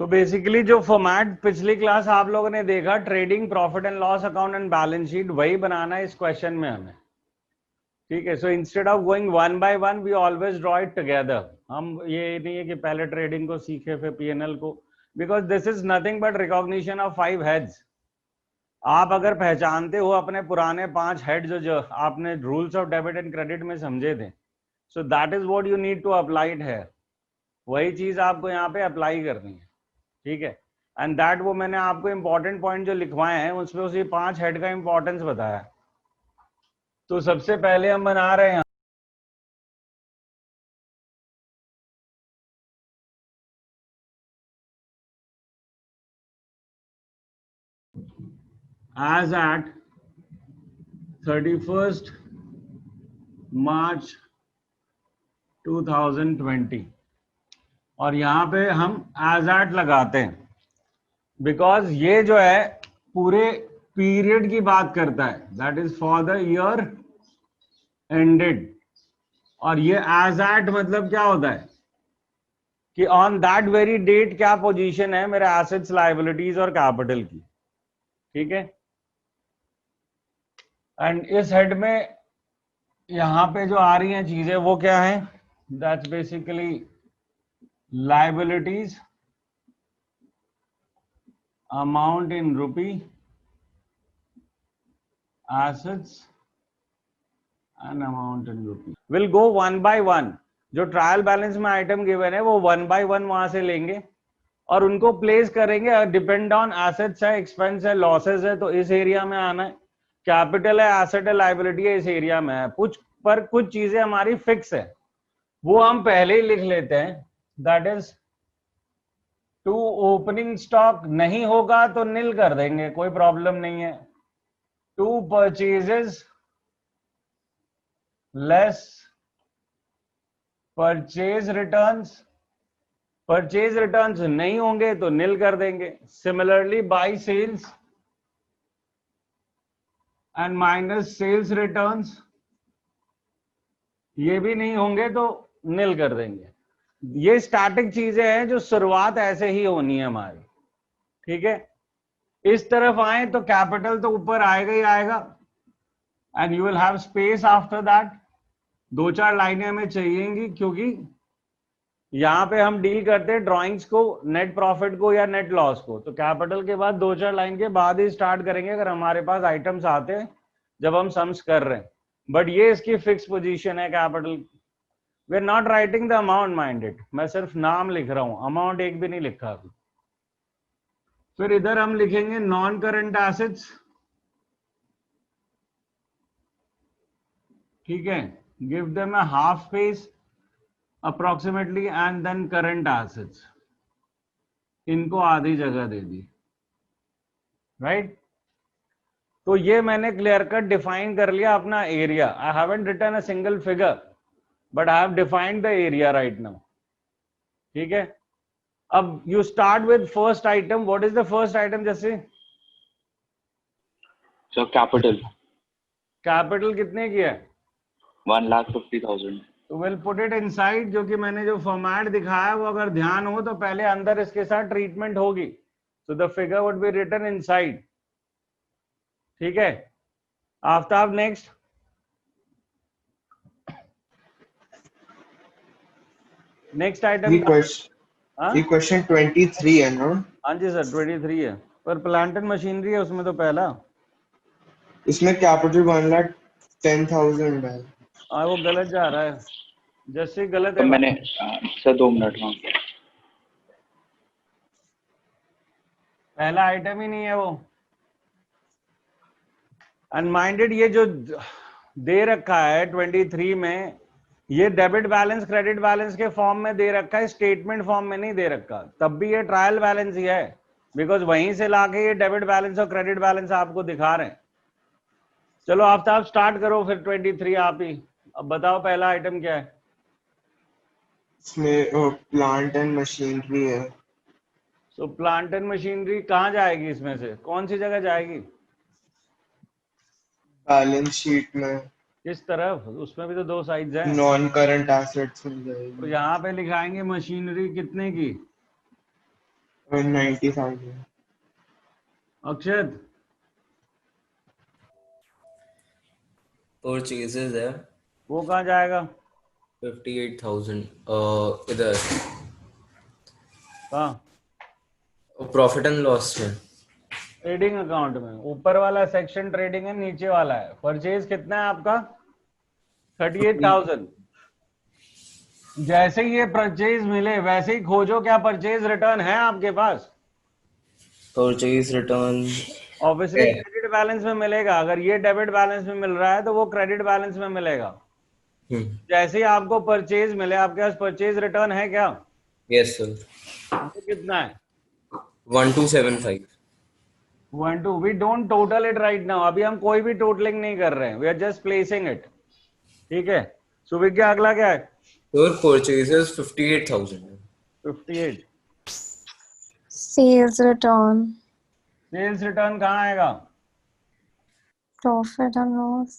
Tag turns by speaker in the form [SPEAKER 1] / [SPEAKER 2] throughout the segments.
[SPEAKER 1] सो basically जो format पिछली class आप लोगों ने देखा, trading profit and loss account and balance sheet, वही बनाना है इस क्वेश्चन में हमें। ठीक है, so instead of going one by one we always draw it together. हम ये नहीं है कि पहले ट्रेडिंग को सीखे फिर पीएनएल को, because this is nothing but recognition of 5 heads. आप अगर पहचानते हो अपने पुराने 5 हेड जो आपने rules of debit and credit में समझे थे, so that is what you need to apply it है। वही चीज आपको यहाँ पे अप्लाई करनी है। ठीक है, एंड दैट वो मैंने आपको इंपॉर्टेंट पॉइंट जो लिखवाए हैं उसमें उसी 5 हेड का इंपॉर्टेंस बताया। तो सबसे पहले हम बना रहे हैं as at 31st March 2020, और यहां पे हम as at लगाते हैं बिकॉज ये जो है पूरे पीरियड की बात करता है, that is for the year ended. और ये as at मतलब क्या होता है कि ऑन दैट वेरी डेट क्या पोजीशन है मेरे एसेट्स, लायबिलिटीज और कैपिटल की। ठीक है, एंड इस हेड में यहां पे जो आ रही हैं चीजें वो क्या है, that's basically liabilities amount in rupee, assets and amount in rupee. Will go one by one. जो ट्रायल बैलेंस में आइटम गिवन है वो वन बाय वन वहां से लेंगे और उनको प्लेस करेंगे डिपेंड ऑन एसेट्स है, एक्सपेंस है, लॉसेस है तो इस एरिया में आना है, कैपिटल है, एसेट है, लायबिलिटी है, इस एरिया में है। कुछ चीजें हमारी फिक्स है वो हम पहले ही लिख लेते हैं, that is to opening stock नहीं होगा तो नील कर देंगे, कोई प्रॉब्लम नहीं है। To purchases less purchase returns, purchase returns नहीं होंगे तो नील कर देंगे। Similarly by sales and minus sales returns, ये भी नहीं होंगे तो नील कर देंगे। ये स्टैटिक चीजें हैं जो शुरुआत ऐसे ही होनी है हमारी। ठीक है, इस तरफ आए तो कैपिटल तो ऊपर आएगा ही आएगा and you will have space after that. 2-4 लाइनें हमें चाहिएंगी क्योंकि यहां पे हम डील करते हैं ड्राइंग्स को, नेट प्रॉफिट को या नेट लॉस को, तो कैपिटल के बाद 2-4 लाइन के बाद ही स्टार्ट करेंगे अगर हमारे पास आइटम्स आते हैं जब हम सम्स कर रहे हैं। बट ये इसकी फिक्स पोजीशन है capital. We are not writing the amount minded, मैं सिर्फ नाम लिख रहा हूं, अमाउंट एक भी नहीं लिखा अभी। फिर इधर हम लिखेंगे नॉन करंट एसेट्स। ठीक है, give them a half space approximately and then current assets, इनको आधी जगह दे दी। राइट, तो ये मैंने क्लियर कट डिफाइन कर लिया अपना area. I haven't written a single figure but I have defined the area right now. ठीक है, अब you start with first item. What is the first item? जैसे
[SPEAKER 2] सो कैपिटल
[SPEAKER 1] कैपिटल कितने की है?
[SPEAKER 2] 1,50,000।
[SPEAKER 1] तो विल पुट इट इनसाइड। जो कि मैंने जो फॉर्मेट दिखाया वो अगर ध्यान हो तो पहले अंदर इसके साथ ट्रीटमेंट होगी, so the figure would be written inside. ठीक है, आफ्ताब नेक्स्ट। नेक्स्ट आइटम
[SPEAKER 3] ये क्वेश्चन 23 है ना?
[SPEAKER 1] हाँ जी सर 23 है, पर प्लांट एंड मशीनरी है उसमें तो पहला।
[SPEAKER 3] इसमें कैपिटल 1,10,000 है।
[SPEAKER 1] हाँ वो गलत जा रहा है, जैसे गलत
[SPEAKER 2] तो
[SPEAKER 1] है
[SPEAKER 2] मैंने सर 2 मिनट। हाँ
[SPEAKER 1] पहला आइटम ही नहीं है वो। अनमाइंडेड ये जो दे रखा है 23 में, ये डेबिट बैलेंस क्रेडिट बैलेंस के फॉर्म में दे रखा है, स्टेटमेंट फॉर्म में नहीं दे रखा। तब भी ये ट्रायल बैलेंस ही है बिकॉज वहीं से लाके ये डेबिट बैलेंस और क्रेडिट बैलेंस आपको दिखा रहे हैं। चलो आफ्ताब स्टार्ट करो फिर 23 आप ही। अब बताओ पहला आइटम क्या है?
[SPEAKER 3] इसमें प्लांट एंड मशीनरी है।
[SPEAKER 1] सो प्लांट एंड मशीनरी कहाँ जाएगी? इसमें से कौन सी जगह जाएगी?
[SPEAKER 3] बैलेंस शीट में।
[SPEAKER 1] किस तरफ? उसमें भी तो 2 साइड्स हैं।
[SPEAKER 3] नॉन करंट एसेट्स में जाएगी।
[SPEAKER 1] तो यहाँ पे लिखाएंगे मशीनरी कितने की?
[SPEAKER 3] 90,000.
[SPEAKER 1] अक्षत
[SPEAKER 4] परचेजेस है
[SPEAKER 1] वो कहाँ जाएगा?
[SPEAKER 4] 58,000 इधर
[SPEAKER 1] कहाँ?
[SPEAKER 4] प्रॉफिट एंड लॉस में।
[SPEAKER 1] ट्रेडिंग अकाउंट में ऊपर वाला सेक्शन ट्रेडिंग है, नीचे वाला है परचेज। कितना है आपका? 38,000। जैसे ही ये परचेज मिले वैसे ही खोजो क्या परचेज रिटर्न है आपके पास।
[SPEAKER 4] Purchase return
[SPEAKER 1] obviously credit balance में मिलेगा। अगर ये डेबिट बैलेंस में मिल रहा है तो वो क्रेडिट बैलेंस में मिलेगा। जैसे ही आपको परचेज मिले आपके पास परचेज रिटर्न है क्या?
[SPEAKER 4] Yes sir.
[SPEAKER 1] वो कितना है?
[SPEAKER 4] 1275।
[SPEAKER 1] 12। We don't total it right now. अभी हम कोई भी टोटलिंग नहीं कर रहे हैं, we are just placing it. ठीक है। सुविज्ञा अगला क्या है?
[SPEAKER 4] Sir purchases 58,000।
[SPEAKER 1] 58।
[SPEAKER 5] Sales return,
[SPEAKER 1] sales return कहाँ आएगा?
[SPEAKER 5] profit and loss,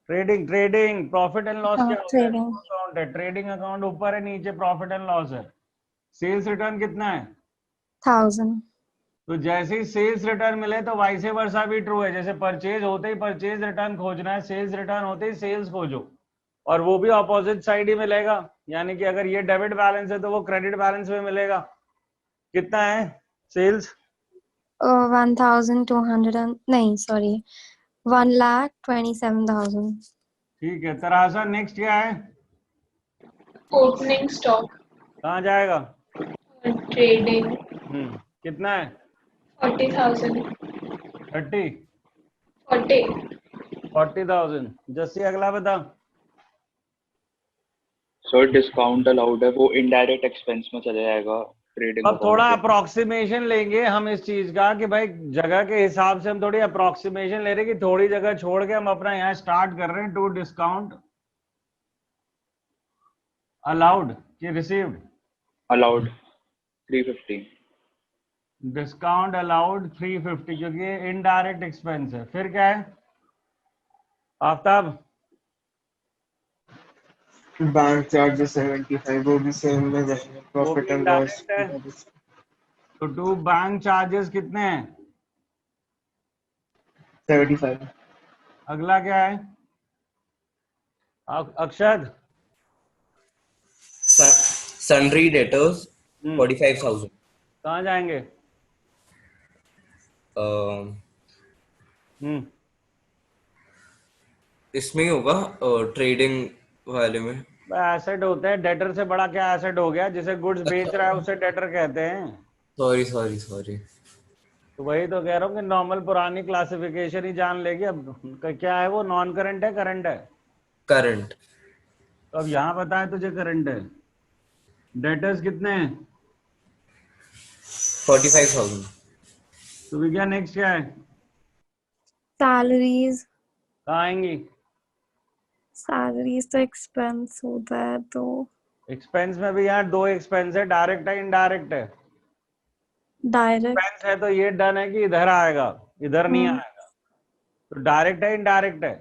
[SPEAKER 1] trading. Trading profit and loss क्या होता है?
[SPEAKER 5] trading,
[SPEAKER 1] अकाउंट है। ट्रेडिंग अकाउंट ऊपर है, नीचे प्रॉफिट एंड लॉस है। सेल्स रिटर्न कितना है?
[SPEAKER 5] 1,000.
[SPEAKER 1] तो जैसे ही सेल्स रिटर्न मिले तो वाइसे वर्सा भी ट्रू है। जैसे परचेज होते ही परचेज रिटर्न खोजना है, सेल्स रिटर्न होते ही सेल्स खोजो, और वो भी ऑपोजिट साइड ही मिलेगा। यानी कि अगर ये डेबिट बैलेंस है तो वो क्रेडिट बैलेंस में मिलेगा। कितना है सेल्स?
[SPEAKER 5] 1,200 and नहीं sorry 1,27,000.
[SPEAKER 1] ठीक है। तरासा नेक्स्ट क्या है?
[SPEAKER 6] ओपनिंग स्टॉक,
[SPEAKER 1] कहाँ जाएगा?
[SPEAKER 6] ट्रेडिंग,
[SPEAKER 1] कितना है?
[SPEAKER 6] 40,000,
[SPEAKER 1] 30।
[SPEAKER 6] 40,
[SPEAKER 1] 40,000। जस्सी अगला बता।
[SPEAKER 2] सर डिस्काउंट अलाउड है, वो इनडायरेक्ट एक्सपेंस में चले जाएगा ट्रेडिंग
[SPEAKER 1] अब थोड़ा
[SPEAKER 2] अकाउंट।
[SPEAKER 1] अप्रोक्सीमेशन लेंगे हम इस चीज का कि भाई जगह के हिसाब से हम थोड़ी अप्रोक्सीमेशन ले रहे हैं कि थोड़ी जगह छोड़ के हम अपना यहाँ स्टार्ट कर रहे हैं। टू डिस्काउंट अलाउड कि रिसीव्ड?
[SPEAKER 2] अलाउड 350।
[SPEAKER 1] डिस्काउंट अलाउड 350 क्योंकि ये इनडायरेक्ट एक्सपेंस है। फिर क्या है आफ्ताब?
[SPEAKER 3] बैंक चार्जेस 75, वो भी सेम में जाएंगे। प्रॉफिट एंड लॉस
[SPEAKER 1] indirect है। तो टू बैंक चार्जेस कितने हैं?
[SPEAKER 3] 75।
[SPEAKER 1] अगला क्या है अक्षद?
[SPEAKER 4] सन्ड्री डेटर्स
[SPEAKER 1] हम्म।
[SPEAKER 4] 45,000।
[SPEAKER 1] कहाँ जाएंगे?
[SPEAKER 4] इसमें ही होगा ट्रेडिंग वाले में।
[SPEAKER 1] एसेट होते हैं। डेटर से बड़ा क्या एसेट हो गया? जिसे गुड्स बेच रहा है उसे डेटर कहते हैं।
[SPEAKER 4] सॉरी।
[SPEAKER 1] तो वही तो कह रहा हूँ कि नॉर्मल पुरानी क्लासिफिकेशन ही जान लेगी। अब क्या है वो? नॉन करंट है करंट है?
[SPEAKER 4] करंट।
[SPEAKER 1] तो अब यहाँ बताए तुझे करंट है। डेटर्स कितने हैं?
[SPEAKER 4] 45,000।
[SPEAKER 1] तो विज्ञान नेक्स्ट क्या है?
[SPEAKER 5] Salaries,
[SPEAKER 1] कहाँ आएंगी?
[SPEAKER 5] तो expense होता है तो
[SPEAKER 1] एक्सपेंस में भी यहाँ दो एक्सपेंस है, डायरेक्ट है इनडायरेक्ट है।
[SPEAKER 5] direct,
[SPEAKER 1] एक्सपेंस है तो ये डन है कि इधर आएगा, इधर नहीं आएगा। तो डायरेक्ट है इनडायरेक्ट है?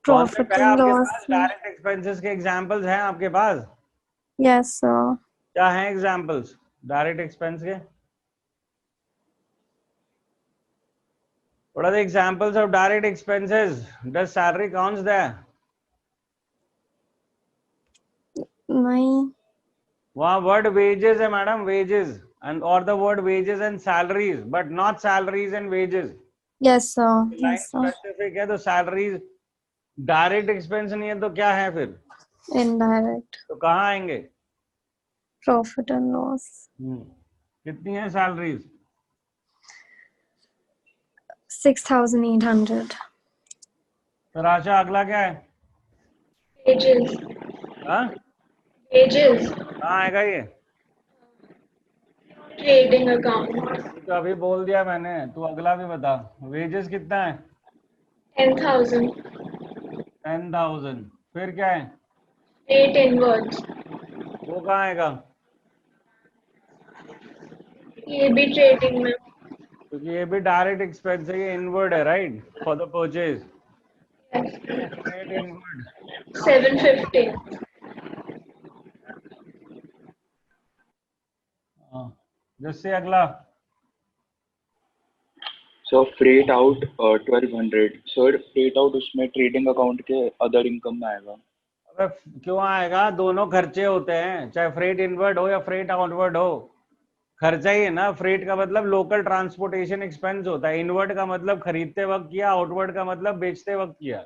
[SPEAKER 5] profit
[SPEAKER 1] कॉन्सेप्ट है
[SPEAKER 5] and
[SPEAKER 1] आपके
[SPEAKER 5] loss.
[SPEAKER 1] पास? डायरेक्ट एक्सपेंसेस के एग्जांपल्स हैं आपके पास?
[SPEAKER 5] Yes sir.
[SPEAKER 1] क्या हैं एग्जांपल्स डायरेक्ट एक्सपेंस के? What are the examples of direct expenses? Does salary counts there?
[SPEAKER 5] नहीं.
[SPEAKER 1] वहाँ वर्ड wages है madam, wages and or the word wages and salaries, but not salaries and wages.
[SPEAKER 5] Yes sir.
[SPEAKER 1] Line
[SPEAKER 5] Yes sir.
[SPEAKER 1] Specific है तो salaries direct expense नहीं है तो क्या है फिर?
[SPEAKER 5] Indirect,
[SPEAKER 1] तो कहाँ आएंगे?
[SPEAKER 5] profit and loss.
[SPEAKER 1] कितनी है सैलरीज?
[SPEAKER 5] 6,800.
[SPEAKER 1] राशा अगला क्या है?
[SPEAKER 6] wages,
[SPEAKER 1] हाँ
[SPEAKER 6] wages,
[SPEAKER 1] कहाँ आएगा ये?
[SPEAKER 6] trading account,
[SPEAKER 1] तो अभी बोल दिया मैंने, तू अगला भी बता। वेजेस कितना है?
[SPEAKER 6] 10,000,
[SPEAKER 1] 10,000। फिर क्या है?
[SPEAKER 6] rate inwards,
[SPEAKER 1] वो कहाँ आएगा?
[SPEAKER 6] ये भी trading में,
[SPEAKER 1] क्योंकि ये भी डायरेक्ट एक्सपेंस है, ये इनवर्ड है right for the purchase.
[SPEAKER 6] yes,
[SPEAKER 1] rate inward
[SPEAKER 6] 750,
[SPEAKER 1] हाँ, जिससे अगला
[SPEAKER 2] so freight out 1200 sir freight out उसमें ट्रेडिंग अकाउंट के अदर इनकम में आएगा।
[SPEAKER 1] अबे क्यों आएगा, दोनों खर्चे होते हैं, चाहे फ्रेट इनवर्ड हो या फ्रेट आउटवर्ड हो, खर्चा ही है ना। फ्रेट का मतलब लोकल ट्रांसपोर्टेशन एक्सपेंस होता है, इनवर्ड का मतलब खरीदते वक्त किया, आउटवर्ड का मतलब बेचते वक्त किया।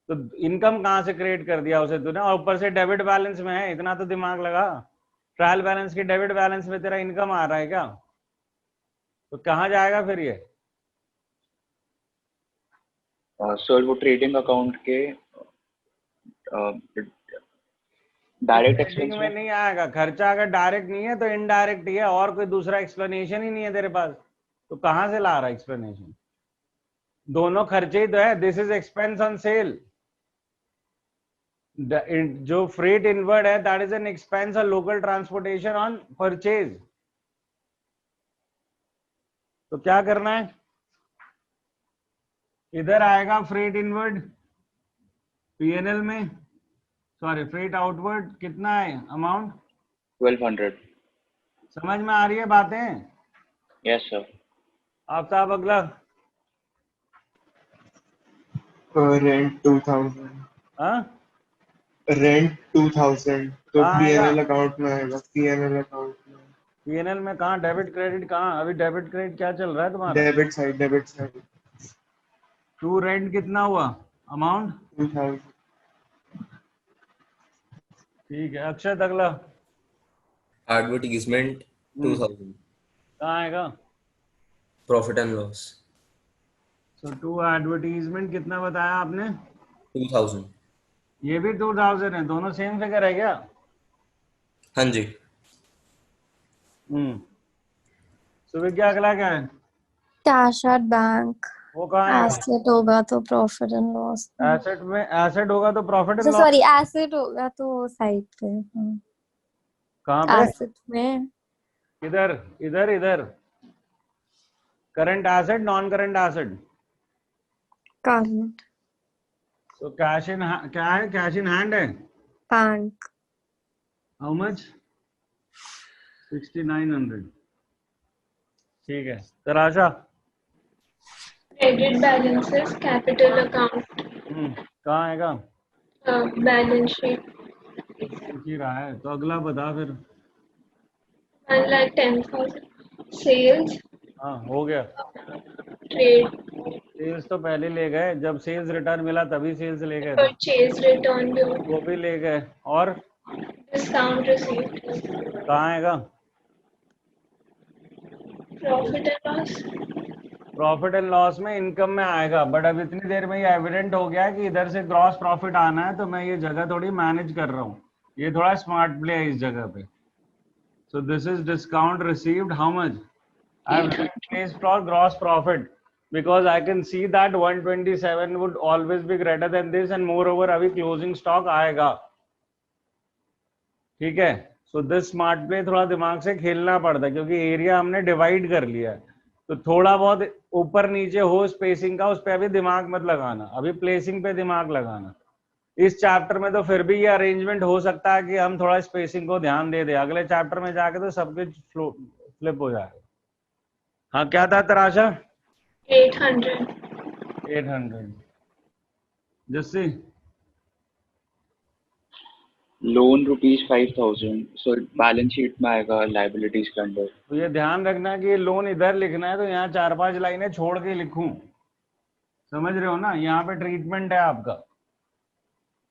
[SPEAKER 1] तो इनकम कहाँ से क्रिएट कर दिया उसे तूने, और ऊपर से डेबिट बैलेंस में है, इतना तो दिमाग लगा। ट्रायल बैलेंस की डेबिट बैलेंस में तेरा इनकम आ रहा है क्या, तो कहाँ जाएगा फिर ये?
[SPEAKER 2] सर वो ट्रेडिंग अकाउंट के डायरेक्ट
[SPEAKER 1] ट्रेडिंग
[SPEAKER 2] एक्सपेंस
[SPEAKER 1] में
[SPEAKER 2] में।
[SPEAKER 1] नहीं आएगा खर्चा, अगर डायरेक्ट नहीं है तो इनडायरेक्ट ही है, और कोई दूसरा एक्सप्लेनेशन ही नहीं है तेरे पास, तो कहाँ से ला रहा है एक्सप्लेनेशन? दोनों खर्चे ही तो है। This is expense on sale. जो फ्रेट इनवर्ड है that is an expense on local transportation on purchase. तो क्या करना है, इधर आएगा फ्रेट इनवर्ड पीएनएल में, सॉरी फ्रेट आउटवर्ड कितना है अमाउंट,
[SPEAKER 2] 1200।
[SPEAKER 1] समझ में आ रही है बातें?
[SPEAKER 2] Yes sir.
[SPEAKER 1] आफ्ताब अगला।
[SPEAKER 3] रेंट 2000,
[SPEAKER 1] हाँ
[SPEAKER 3] रेंट 2000 तो
[SPEAKER 1] कहाँ आएगा
[SPEAKER 3] पीएनएल अकाउंट में आएगा, पीएनएल अकाउंट में।
[SPEAKER 1] पीएनएल में? कहाँ डेबिट क्रेडिट, कहाँ अभी डेबिट क्रेडिट क्या चल रहा है तुम्हारा?
[SPEAKER 3] Debit side, debit side
[SPEAKER 1] to rent कितना हुआ अमाउंट?
[SPEAKER 3] 2000।
[SPEAKER 1] ठीक है, अक्षत अगला।
[SPEAKER 4] Advertisement 2000.
[SPEAKER 1] कहाँ आएगा?
[SPEAKER 4] Profit and loss
[SPEAKER 1] so to advertisement कितना बताया आपने?
[SPEAKER 4] 2000.
[SPEAKER 1] ये भी 2000 है, दोनों सेम फिगर है क्या?
[SPEAKER 4] हाँ जी.
[SPEAKER 1] सुविज्ञा अगला क्या है?
[SPEAKER 5] Cash at bank.
[SPEAKER 1] वो कहाँ आएगा?
[SPEAKER 5] एसेट होगा तो प्रॉफिट एंड लॉस।
[SPEAKER 1] एसेट में, एसेट होगा तो profit and loss.
[SPEAKER 5] Sorry, asset होगा तो साइड पे।
[SPEAKER 1] कहाँ पे?
[SPEAKER 5] एसेट में
[SPEAKER 1] इधर इधर इधर, current asset non current asset.
[SPEAKER 5] Current
[SPEAKER 1] तो कैश इन, क्या है, कैश इन हैंड है।
[SPEAKER 5] बैंक।
[SPEAKER 1] How much? 6900। ठीक है, तराशा।
[SPEAKER 6] Credit balances, capital account,
[SPEAKER 1] कहाँ आएगा?
[SPEAKER 6] balance sheet,
[SPEAKER 1] दिख ही रहा है, तो अगला बता फिर।
[SPEAKER 6] 1,10,000. Sales,
[SPEAKER 1] हाँ हो गया।
[SPEAKER 6] trade,
[SPEAKER 1] सेल्स तो पहले ले गए, जब सेल्स रिटर्न मिला तभी सेल्स ले गए थे,
[SPEAKER 6] purchase return bill,
[SPEAKER 1] वो भी ले गए। और
[SPEAKER 6] discount receipt,
[SPEAKER 1] कहाँ आएगा?
[SPEAKER 6] profit and loss,
[SPEAKER 1] profit and loss में इनकम में आएगा, बट अब इतनी देर में ये एविडेंट हो गया कि इधर से ग्रॉस प्रॉफिट आना है, तो मैं ये जगह थोड़ी मैनेज कर रहा हूँ, ये थोड़ा स्मार्ट प्ले है इस जगह पे। सो this is discount received, how much? I have placed for gross profit because I can see that 127 would always be greater than this, and moreover अभी क्लोजिंग स्टॉक आएगा, ठीक है। सो दिस स्मार्ट प्ले थोड़ा दिमाग से खेलना पड़ता है, क्योंकि एरिया हमने डिवाइड कर लिया है, तो थोड़ा बहुत ऊपर नीचे हो स्पेसिंग का, उस पर अभी दिमाग मत लगाना, अभी प्लेसिंग पे दिमाग लगाना। इस चैप्टर में तो फिर भी ये अरेंजमेंट हो सकता है कि हम थोड़ा स्पेसिंग को ध्यान दे दे, अगले चैप्टर में जाके तो सब कुछ फ्लिप हो जाएगा। हाँ क्या था तराशा?
[SPEAKER 6] 800.
[SPEAKER 1] 800। Jassi
[SPEAKER 2] loan ₹5,000 so balance sheet में आएगा लाइबिलिटीज के अंदर।
[SPEAKER 1] तो ये ध्यान रखना कि ये लोन इधर लिखना है तो यहाँ 4-5 लाइनें छोड़ के लिखूं, समझ रहे हो ना? यहाँ पे ट्रीटमेंट है आपका।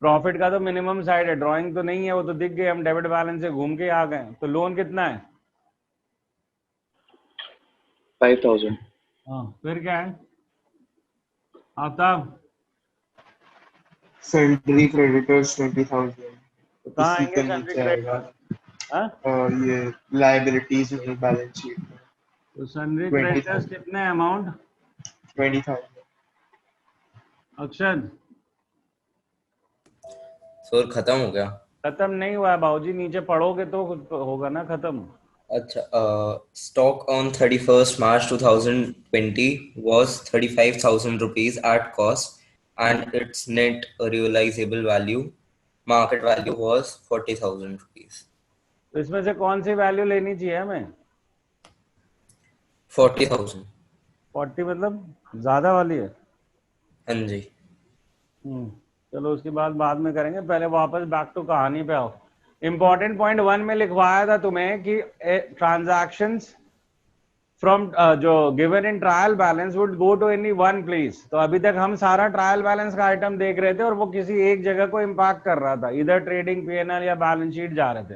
[SPEAKER 1] प्रॉफिट का तो मिनिमम साइड है, ड्राइंग तो नहीं है, वो तो दिख गए, हम डेबिट बैलेंस से घूम के आ गए। तो लोन कितना है?
[SPEAKER 2] 5,000।
[SPEAKER 1] हाँ फिर क्या है आफ्ताब?
[SPEAKER 3] सैलरी क्रेडिटर्स 20,000
[SPEAKER 1] तो कहाँ
[SPEAKER 3] इसी
[SPEAKER 1] आएंगे
[SPEAKER 3] के
[SPEAKER 1] सैलरी
[SPEAKER 3] नीचे आएगा।
[SPEAKER 1] क्रेडिट? हाँ
[SPEAKER 3] और ये लाइबिलिटीज होगी बैलेंस शीट में।
[SPEAKER 1] तो सैलरी
[SPEAKER 3] 20,000
[SPEAKER 1] क्रेडिटर्स कितने हैं अमाउंट?
[SPEAKER 3] 20,000।
[SPEAKER 1] अक्षर
[SPEAKER 4] सर खत्म हो गया।
[SPEAKER 1] खत्म नहीं हुआ है बाबूजी, नीचे पढ़ोगे तो होगा ना खत्म।
[SPEAKER 4] अच्छा, stock on 31st March 2020 was 35,000 rupees at cost, and its net realizable value, market value, was 40,000 rupees.
[SPEAKER 1] तो इसमें से कौन सी वैल्यू लेनी चाहिए हमें?
[SPEAKER 4] 40,000।
[SPEAKER 1] 40 मतलब ज्यादा वाली है।
[SPEAKER 4] हाँ जी।
[SPEAKER 1] चलो उसकी बात बाद में करेंगे, पहले वापस बैक टू कहानी पे आओ। इंपॉर्टेंट पॉइंट 1 में लिखवाया था तुम्हें कि ट्रांजैक्शंस फ्रॉम जो given in trial balance would go to any one place. तो अभी तक हम सारा ट्रायल बैलेंस का आइटम देख रहे थे और वो किसी एक जगह को इम्पैक्ट कर रहा था, इधर ट्रेडिंग, पीएनएल या बैलेंस शीट जा रहे थे।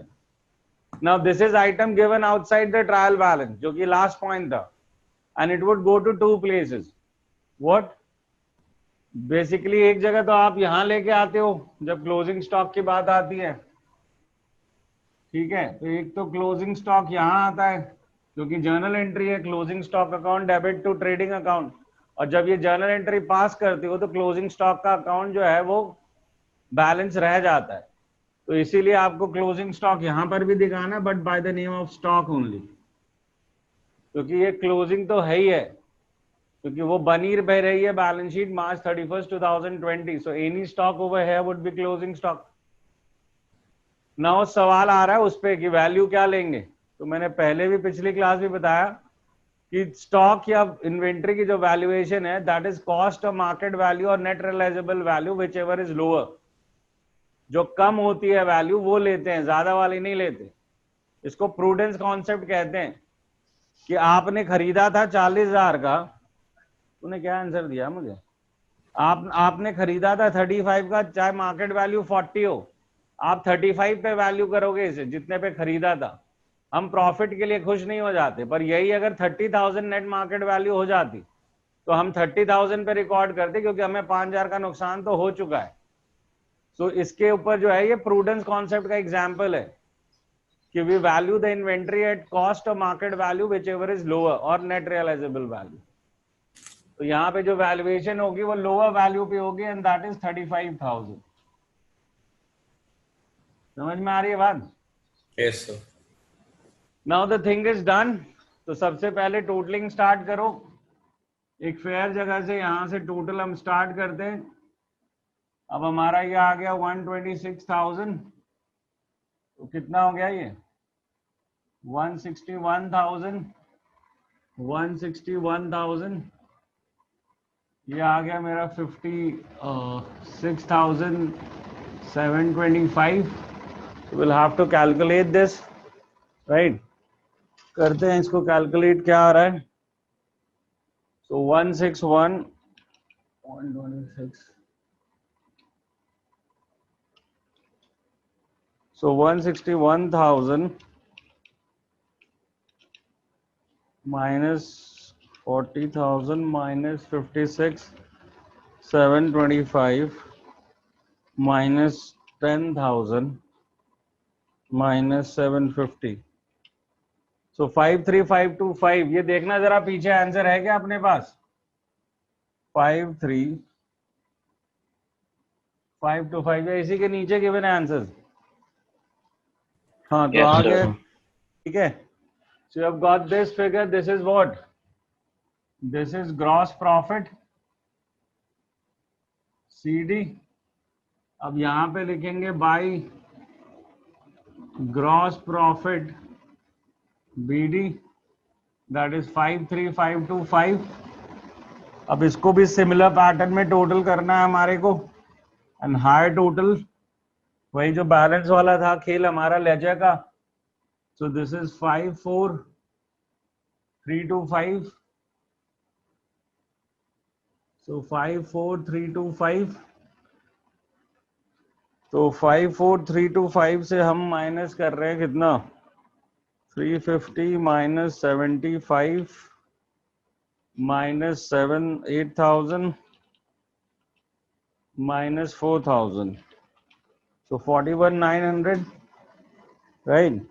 [SPEAKER 1] Now this is item given outside the trial balance, जो कि लास्ट पॉइंट था, and it would go to two places. What? Basically एक जगह तो आप यहां लेके आते हो जब क्लोजिंग स्टॉक की बात आती है, ठीक है। तो एक तो क्लोजिंग स्टॉक यहां आता है जो कि जर्नल एंट्री है, closing stock account debit to trading account, और जब ये जर्नल एंट्री पास करती हो तो क्लोजिंग स्टॉक का अकाउंट जो है वो बैलेंस रह जाता है। तो इसीलिए आपको क्लोजिंग स्टॉक यहां पर भी दिखाना, but by the name of stock only, क्योंकि ये क्लोजिंग तो है ही है, क्योंकि वो बनी रह रही है balance sheet March 31, 2020। So any stock over here would be closing stock. Now सवाल आ रहा है उस पे कि वैल्यू क्या लेंगे। तो मैंने पहले भी पिछली क्लास में बताया कि स्टॉक या इन्वेंट्री की जो वैल्यूएशन है, that is cost of market value और net realisable value, which ever is lower. जो कम होती है वैल्यू वो लेते हैं, ज्यादा वाली नहीं लेते। इसको प्रूडेंस कॉन्सेप्ट कहते हैं कि आपने खरीदा था 40,000 का, तूने क्या आंसर दिया मुझे? आपने खरीदा था 35 का, चाहे मार्केट वैल्यू 40 हो, आप 35 पे वैल्यू करोगे इसे, जितने पे खरीदा था। हम प्रॉफिट के लिए खुश नहीं हो जाते, पर यही अगर 30,000 नेट मार्केट वैल्यू हो जाती तो हम 30,000 पे रिकॉर्ड करते, क्योंकि हमें 5,000 का नुकसान तो हो चुका है। सो इसके ऊपर जो है ये प्रूडेंस कॉन्सेप्ट का एग्जाम्पल है कि we value the inventory at cost of market value which ever is is lower net realisable value. तो यहाँ पे जो वैल्यूएशन होगी वो लोअर वैल्यू पे होगी, एंड दैट इज 35,000। समझ में आ रही है बात?
[SPEAKER 4] Yes sir.
[SPEAKER 1] Now the thing is done. तो सबसे पहले टोटलिंग स्टार्ट करो। एक फेयर जगह से यहां से टोटल हम स्टार्ट करते हैं। अब हमारा ये आ गया 126,000। तो कितना हो गया ये? 161,000। 161,000 ये आ गया मेरा 56,725। Will have to calculate this, right? करते हैं इसको कैलकुलेट, क्या आ रहा है। सो 161.26, so 161,000 minus 40,000 minus 56,725 minus 10,000 minus 750, so 53,525। ये देखना जरा पीछे आंसर है क्या अपने पास? 53,525 या इसी के नीचे गिवन है आंसर? हाँ तो
[SPEAKER 2] Yes,
[SPEAKER 1] आगे,
[SPEAKER 2] sir.
[SPEAKER 1] ठीक है। So you have got this figure. This is what? This is gross profit, CD. अब यहां पे लिखेंगे by gross profit BD, that is 53,525। अब इसको भी सिमिलर पैटर्न में टोटल करना है हमारे को, एंड हायर टोटल वही जो बैलेंस वाला था खेल हमारा लेजर का। So this is 54,325। So 54,325। तो 54,325 से हम माइनस कर रहे हैं कितना? 350 minus 75 minus 8,000 minus 4,000, so 41,900, right?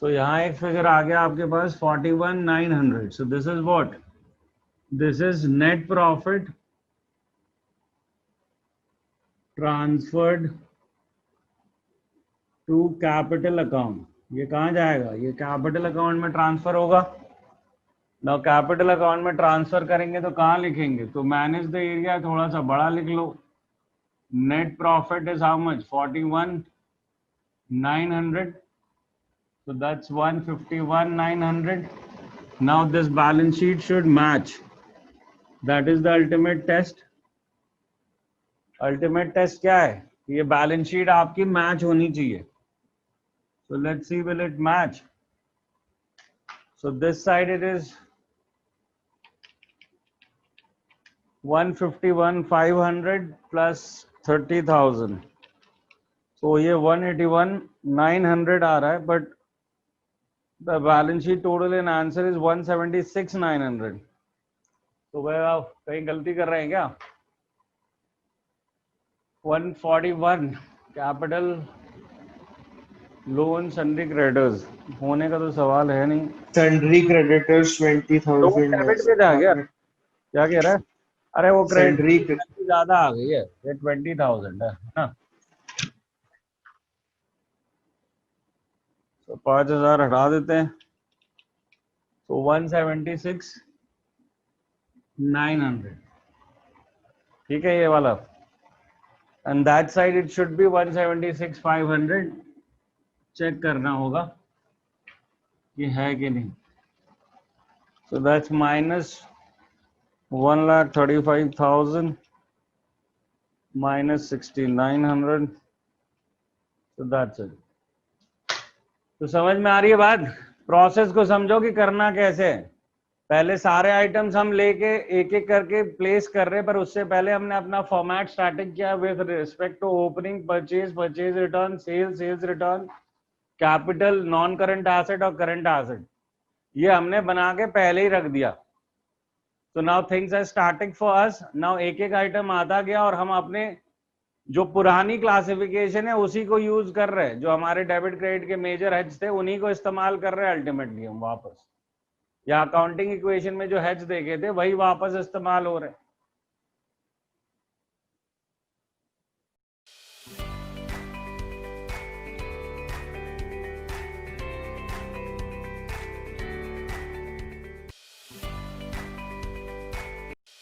[SPEAKER 1] So यहाँ एक फिगर आ गया आपके पास 41,900। So this is what? This is net profit transferred to capital account. ये कहाँ जाएगा? ये कैपिटल अकाउंट में ट्रांसफर होगा। ना कैपिटल अकाउंट में ट्रांसफर करेंगे तो कहाँ लिखेंगे? तो मैनेज द एरिया थोड़ा सा बड़ा लिख लो। Net profit is how much? 41,900 So that's 151,900. Now this balance sheet should match. That is the ultimate test. Ultimate test क्या है? ये balance sheet आपकी match होनी चाहिए. So let's see, will it match? So this side it is 151,500 plus 30,000. So ये 181,900 आ रहा है, but the balance sheet total in answer is 176,900. तो भाई आप कहीं गलती कर रहे हैं क्या? 141 कैपिटल लोन सन्ड्री क्रेडिटर्स होने का तो सवाल है नहीं.
[SPEAKER 3] Sundry creditors 20,000.
[SPEAKER 1] डेबिट पे जा गया, क्या कह रहा है? अरे वो
[SPEAKER 3] Sundry
[SPEAKER 1] क्रेडिट ज्यादा आ गई है, ये 20,000 है ना. तो 5,000 हटा देते हैं, तो 176,900. ठीक है ये वाला. And that side it should be 176,500. Check करना होगा कि है कि नहीं. So that's minus 1,35,000 minus 6,900. So that's it. तो समझ में आ रही है बात? प्रोसेस को समझो कि करना कैसे है. पहले सारे आइटम्स हम लेके एक एक करके प्लेस कर रहे हैं, पर उससे पहले हमने अपना फॉर्मेट स्टैटिक किया with respect to opening, purchase, purchase return, sales, sales return, capital, non current asset और करंट एसेट. ये हमने बना के पहले ही रख दिया. तो now things are static for us. Now एक एक आइटम आता गया और हम अपने जो पुरानी क्लासिफिकेशन है उसी को यूज कर रहे हैं. जो हमारे डेबिट क्रेडिट के मेजर हेड्स थे उन्हीं को इस्तेमाल कर रहे हैं अल्टीमेटली हम वापस, या अकाउंटिंग इक्वेशन में जो हेड्स देखे थे वही वापस इस्तेमाल हो रहे हैं.